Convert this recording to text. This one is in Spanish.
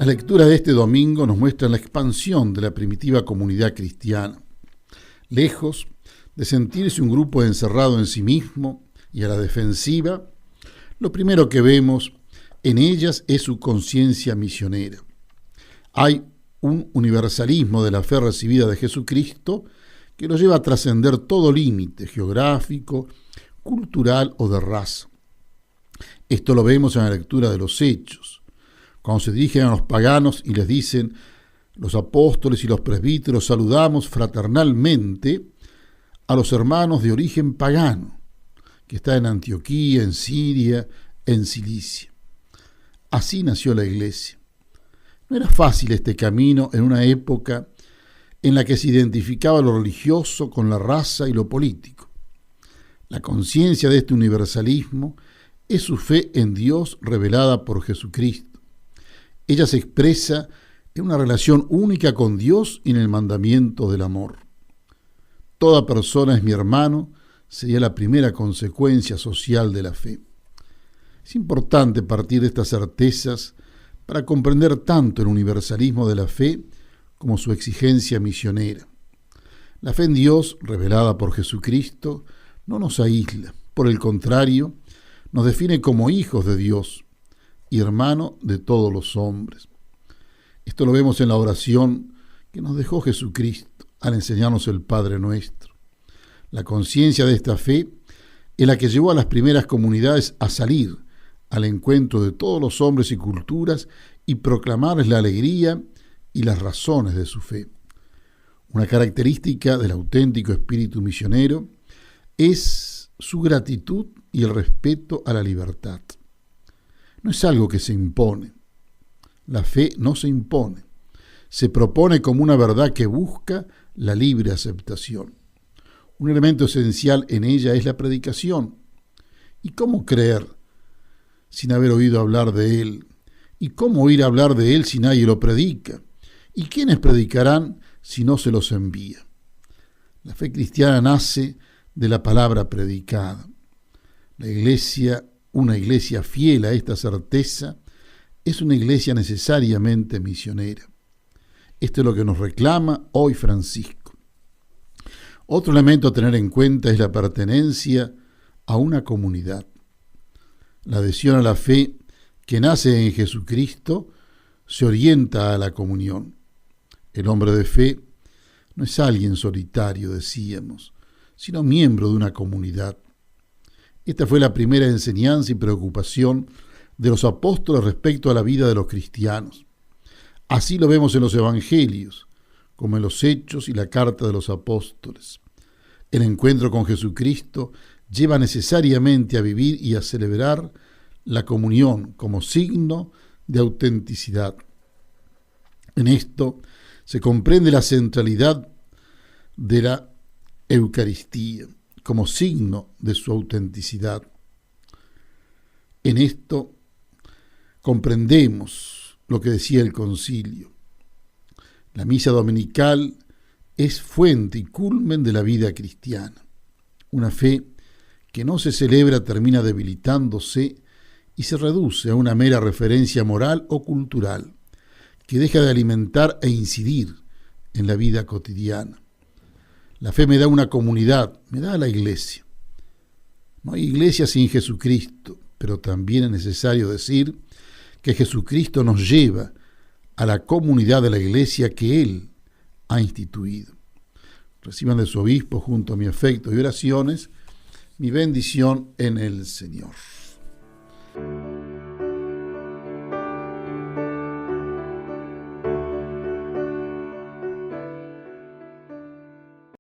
La lectura de este domingo nos muestra la expansión de la primitiva comunidad cristiana. Lejos de sentirse un grupo encerrado en sí mismo y a la defensiva, lo primero que vemos en ellas es su conciencia misionera. Hay un universalismo de la fe recibida de Jesucristo que lo lleva a trascender todo límite geográfico, cultural o de raza. Esto lo vemos en la lectura de los Hechos, cuando se dirigen a los paganos y les dicen: los apóstoles y los presbíteros saludamos fraternalmente a los hermanos de origen pagano, que está en Antioquía, en Siria, en Cilicia. Así nació la iglesia. No era fácil este camino en una época en la que se identificaba lo religioso con la raza y lo político. La conciencia de este universalismo es su fe en Dios revelada por Jesucristo. Ella se expresa en una relación única con Dios y en el mandamiento del amor. Toda persona es mi hermano sería la primera consecuencia social de la fe. Es importante partir de estas certezas para comprender tanto el universalismo de la fe como su exigencia misionera. La fe en Dios, revelada por Jesucristo, no nos aísla, por el contrario, nos define como hijos de Dios y hermano de todos los hombres. Esto lo vemos en la oración que nos dejó Jesucristo al enseñarnos el Padre Nuestro. La conciencia de esta fe es la que llevó a las primeras comunidades a salir al encuentro de todos los hombres y culturas y proclamarles la alegría y las razones de su fe. Una característica del auténtico espíritu misionero es su gratitud y el respeto a la libertad. No es algo que se impone. La fe no se impone. Se propone como una verdad que busca la libre aceptación. Un elemento esencial en ella es la predicación. ¿Y cómo creer sin haber oído hablar de Él? ¿Y cómo oír hablar de Él si nadie lo predica? ¿Y quiénes predicarán si no se los envía? La fe cristiana nace de la palabra predicada. La iglesia, una iglesia fiel a esta certeza, es una iglesia necesariamente misionera. Esto es lo que nos reclama hoy Francisco. Otro elemento a tener en cuenta es la pertenencia a una comunidad. La adhesión a la fe que nace en Jesucristo se orienta a la comunión. El hombre de fe no es alguien solitario, decíamos, sino miembro de una comunidad. Esta fue la primera enseñanza y preocupación de los apóstoles respecto a la vida de los cristianos. Así lo vemos en los evangelios, como en los Hechos y la carta de los apóstoles. El encuentro con Jesucristo lleva necesariamente a vivir y a celebrar la comunión como signo de autenticidad. En esto se comprende la centralidad de la Eucaristía como signo de su autenticidad. En esto comprendemos lo que decía el concilio. La misa dominical es fuente y culmen de la vida cristiana. Una fe que no se celebra termina debilitándose y se reduce a una mera referencia moral o cultural que deja de alimentar e incidir en la vida cotidiana. La fe me da una comunidad, me da a la iglesia. No hay iglesia sin Jesucristo, pero también es necesario decir que Jesucristo nos lleva a la comunidad de la iglesia que Él ha instituido. Reciban de su obispo, junto a mi afecto y oraciones, mi bendición en el Señor.